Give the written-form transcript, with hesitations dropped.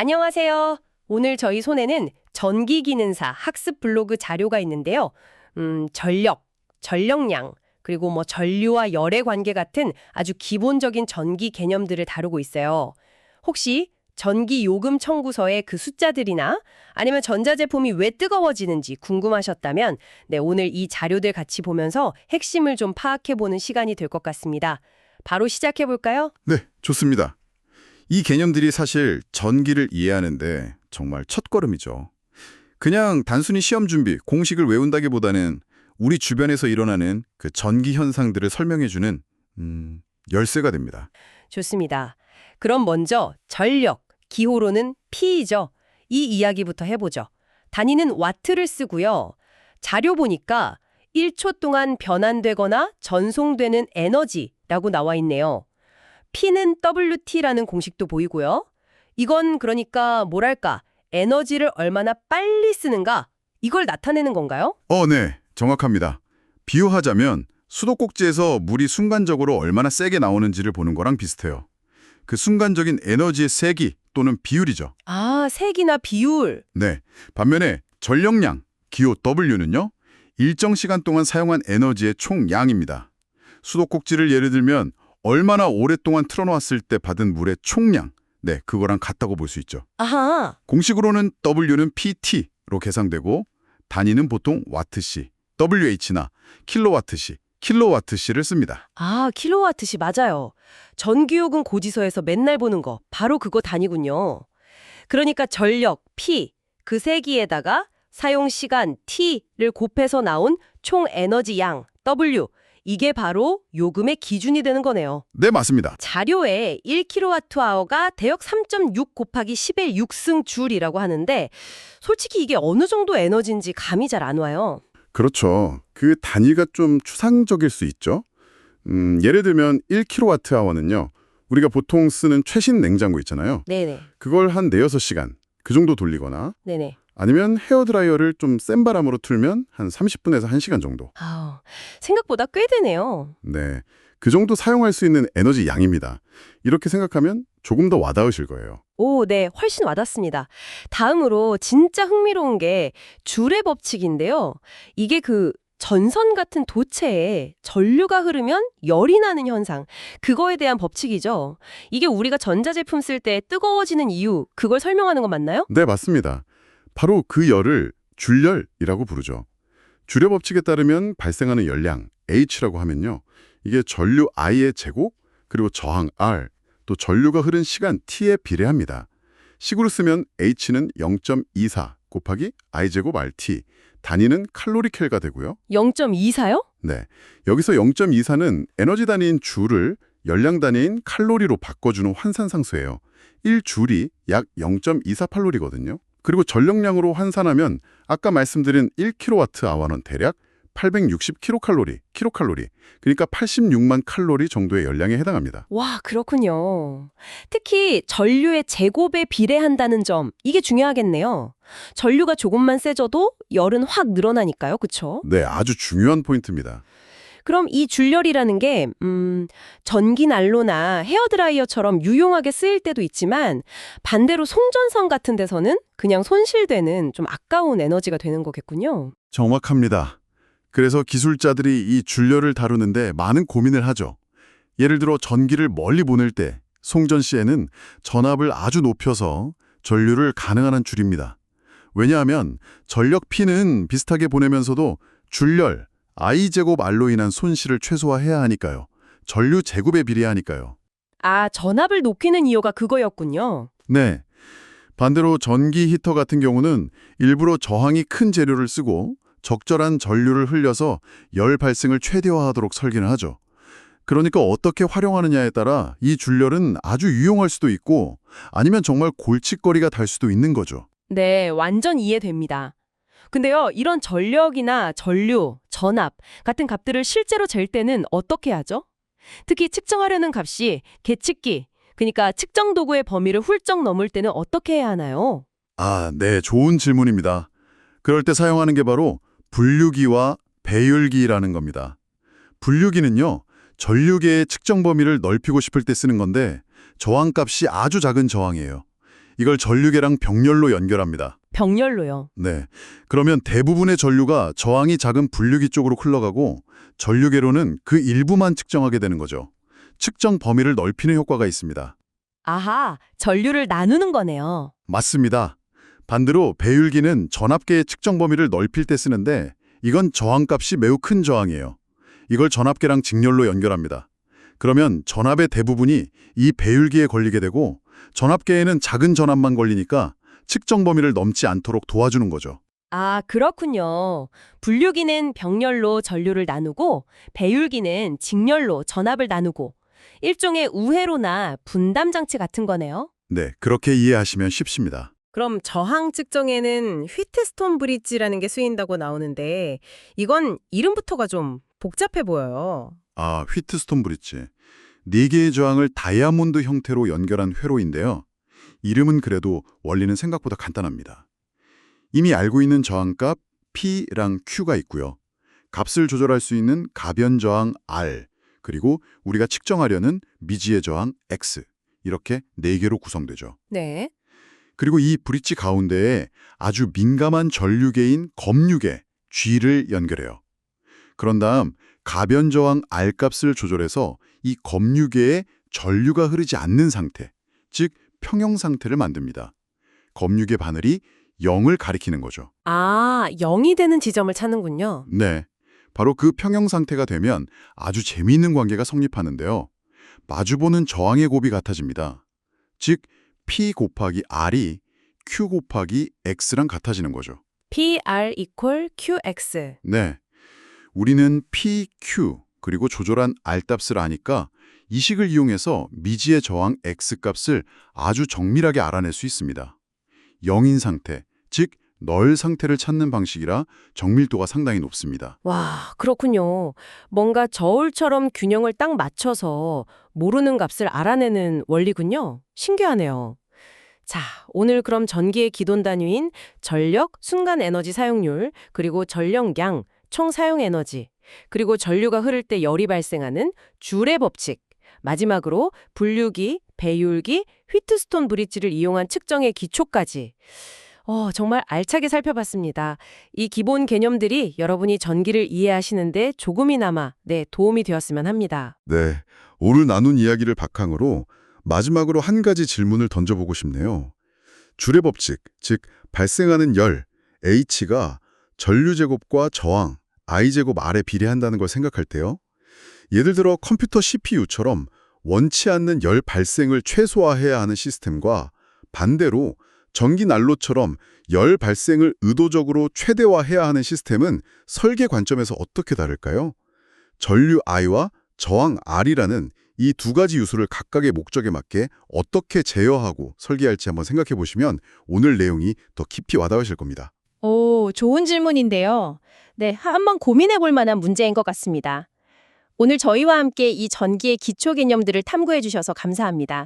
안녕하세요. 오늘 저희 손에는 전기기능사 학습 블로그 자료가 있는데요. 전력, 전력량, 그리고 전류와 열의 관계 같은 아주 기본적인 전기 개념들을 다루고 있어요. 혹시 전기 요금 청구서의 그 숫자들이나 아니면 전자제품이 왜 뜨거워지는지 궁금하셨다면 오늘 이 자료들 같이 보면서 핵심을 좀 파악해보는 시간이 될 것 같습니다. 바로 시작해볼까요? 네, 좋습니다. 이 개념들이 사실 전기를 이해하는데 정말 첫걸음이죠. 그냥 단순히 시험 준비, 공식을 외운다기보다는 우리 주변에서 일어나는 그 전기 현상들을 설명해주는 열쇠가 됩니다. 좋습니다. 그럼 먼저 전력, 기호로는 P이죠. 이 이야기부터 해보죠. 단위는 와트를 쓰고요. 자료 보니까 1초 동안 변환되거나 전송되는 에너지라고 나와 있네요. P는 WT라는 공식도 보이고요. 이건 그러니까 뭐랄까, 에너지를 얼마나 빨리 쓰는가, 이걸 나타내는 건가요? 네, 정확합니다. 비유하자면 수도꼭지에서 물이 순간적으로 얼마나 세게 나오는지를 보는 거랑 비슷해요. 그 순간적인 에너지의 세기 또는 비율이죠. 아, 색이나 비율. 네, 반면에 전력량, 기호 W는요. 일정 시간 동안 사용한 에너지의 총량입니다. 수도꼭지를 예를 들면 얼마나 오랫동안 틀어놓았을 때 받은 물의 총량, 그거랑 같다고 볼 수 있죠. 아하. 공식으로는 W는 PT로 계산되고 단위는 보통 와트시, WH나 킬로와트시, 킬로와트시를 씁니다. 아, 킬로와트시 맞아요. 전기요금 고지서에서 맨날 보는 거, 바로 그거 단위군요. 그러니까 전력, P, 그 세기에다가 사용시간, T를 곱해서 나온 총 에너지 양, W, 이게 바로 요금의 기준이 되는 거네요. 네, 맞습니다. 자료에 1kWh가 대역 3.6 곱하기 10의 6승 줄이라고 하는데 솔직히 이게 어느 정도 에너지인지 감이 잘 안 와요. 그렇죠. 그 단위가 좀 추상적일 수 있죠. 예를 들면 1kWh는요. 우리가 보통 쓰는 최신 냉장고 있잖아요. 네네. 그걸 한 4-6시간 그 정도 돌리거나 네네. 아니면 헤어드라이어를 좀 센 바람으로 틀면 한 30분에서 1시간 정도. 아우, 생각보다 꽤 되네요. 네, 그 정도 사용할 수 있는 에너지 양입니다. 이렇게 생각하면 조금 더 와닿으실 거예요. 오, 네, 훨씬 와닿습니다. 다음으로 진짜 흥미로운 게 줄의 법칙인데요. 이게 그 전선 같은 도체에 전류가 흐르면 열이 나는 현상, 그거에 대한 법칙이죠. 이게 우리가 전자제품 쓸 때 뜨거워지는 이유, 그걸 설명하는 거 맞나요? 네, 맞습니다. 바로 그 열을 줄열이라고 부르죠. 줄의 법칙에 따르면 발생하는 열량, H라고 하면요. 이게 전류 I의 제곱, 그리고 저항 R, 또 전류가 흐른 시간 T에 비례합니다. 식으로 쓰면 H는 0.24 곱하기 I제곱 RT, 단위는 칼로리켈가 되고요. 0.24요? 네, 여기서 0.24는 에너지 단위인 줄을 열량 단위인 칼로리로 바꿔주는 환산상수예요. 1줄이 약 0.24칼로리거든요. 그리고 전력량으로 환산하면 아까 말씀드린 1kWh는 대략 860kcal, 그러니까 86만 칼로리 정도의 열량에 해당합니다. 와, 그렇군요. 특히 전류의 제곱에 비례한다는 점, 이게 중요하겠네요. 전류가 조금만 세져도 열은 확 늘어나니까요, 그쵸? 네, 아주 중요한 포인트입니다. 그럼 이 줄열이라는 게 전기 난로나 헤어드라이어처럼 유용하게 쓰일 때도 있지만 반대로 송전선 같은 데서는 그냥 손실되는 좀 아까운 에너지가 되는 거겠군요. 정확합니다. 그래서 기술자들이 이 줄열을 다루는데 많은 고민을 하죠. 예를 들어 전기를 멀리 보낼 때 송전시에는 전압을 아주 높여서 전류를 가능한 한 줄입니다. 왜냐하면 전력 P는 비슷하게 보내면서도 줄열, I제곱 R로 인한 손실을 최소화해야 하니까요. 전류 제곱에 비례하니까요. 아, 전압을 높이는 이유가 그거였군요. 네. 반대로 전기 히터 같은 경우는 일부러 저항이 큰 재료를 쓰고 적절한 전류를 흘려서 열 발생을 최대화하도록 설계를 하죠. 그러니까 어떻게 활용하느냐에 따라 이 줄열은 아주 유용할 수도 있고 아니면 정말 골칫거리가 될 수도 있는 거죠. 네, 완전 이해됩니다. 근데요, 이런 전력이나 전류, 전압 같은 값들을 실제로 잴 때는 어떻게 하죠? 특히 측정하려는 값이 계측기, 그러니까 측정 도구의 범위를 훌쩍 넘을 때는 어떻게 해야 하나요? 네, 좋은 질문입니다. 그럴 때 사용하는 게 바로 분류기와 배율기라는 겁니다. 분류기는요, 전류계의 측정 범위를 넓히고 싶을 때 쓰는 건데 저항값이 아주 작은 저항이에요. 이걸 전류계랑 병렬로 연결합니다. 병렬로요. 네. 그러면 대부분의 전류가 저항이 작은 분류기 쪽으로 흘러가고 전류계로는 그 일부만 측정하게 되는 거죠. 측정 범위를 넓히는 효과가 있습니다. 아하, 전류를 나누는 거네요. 맞습니다. 반대로 배율기는 전압계의 측정 범위를 넓힐 때 쓰는데 이건 저항값이 매우 큰 저항이에요. 이걸 전압계랑 직렬로 연결합니다. 그러면 전압의 대부분이 이 배율기에 걸리게 되고 전압계에는 작은 전압만 걸리니까 측정 범위를 넘지 않도록 도와주는 거죠. 아, 그렇군요. 분류기는 병렬로 전류를 나누고 배율기는 직렬로 전압을 나누고 일종의 우회로나 분담 장치 같은 거네요. 네, 그렇게 이해하시면 쉽습니다. 그럼 저항 측정에는 휘트스톤 브릿지라는 게 쓰인다고 나오는데 이건 이름부터가 좀 복잡해 보여요. 아, 휘트스톤 브릿지. 4개의 저항을 다이아몬드 형태로 연결한 회로인데요. 이름은 그래도 원리는 생각보다 간단합니다. 이미 알고 있는 저항값 P랑 Q가 있고요. 값을 조절할 수 있는 가변 저항 R, 그리고 우리가 측정하려는 미지의 저항 X. 이렇게 4개로 구성되죠. 네. 그리고 이 브릿지 가운데에 아주 민감한 전류계인 검류계 G를 연결해요. 그런 다음 가변 저항 R 값을 조절해서 이 검류계에 전류가 흐르지 않는 상태, 즉 평형 상태를 만듭니다. 검류계 바늘이 0을 가리키는 거죠. 아, 0이 되는 지점을 찾는군요. 네, 바로 그 평형 상태가 되면 아주 재미있는 관계가 성립하는데요. 마주보는 저항의 곱이 같아집니다. 즉 P 곱하기 R이 Q 곱하기 X랑 같아지는 거죠. PR equal QX. 네, 우리는 PQ 그리고 조절한 R값을 아니까 이 식을 이용해서 미지의 저항 X값을 아주 정밀하게 알아낼 수 있습니다. 0인 상태, 즉 널 상태를 찾는 방식이라 정밀도가 상당히 높습니다. 와, 그렇군요. 뭔가 저울처럼 균형을 딱 맞춰서 모르는 값을 알아내는 원리군요. 신기하네요. 자, 오늘 그럼 전기의 기돈 단위인 전력, 순간 에너지 사용률, 그리고 전력량, 총 사용 에너지, 그리고 전류가 흐를 때 열이 발생하는 줄의 법칙, 마지막으로 분류기, 배율기, 휘트스톤 브릿지를 이용한 측정의 기초까지 정말 알차게 살펴봤습니다. 이 기본 개념들이 여러분이 전기를 이해하시는데 조금이나마 도움이 되었으면 합니다. 네, 오늘 나눈 이야기를 바탕으로 마지막으로 한 가지 질문을 던져보고 싶네요. 줄의 법칙, 즉 발생하는 열, H가 전류제곱과 저항, I제곱 R에 비례한다는 걸 생각할 때요. 예를 들어 컴퓨터 CPU처럼 원치 않는 열 발생을 최소화해야 하는 시스템과 반대로 전기 난로처럼 열 발생을 의도적으로 최대화해야 하는 시스템은 설계 관점에서 어떻게 다를까요? 전류 I와 저항 R이라는 이 두 가지 요소를 각각의 목적에 맞게 어떻게 제어하고 설계할지 한번 생각해 보시면 오늘 내용이 더 깊이 와닿으실 겁니다. 오, 좋은 질문인데요. 네, 한번 고민해 볼 만한 문제인 것 같습니다. 오늘 저희와 함께 이 전기의 기초 개념들을 탐구해 주셔서 감사합니다.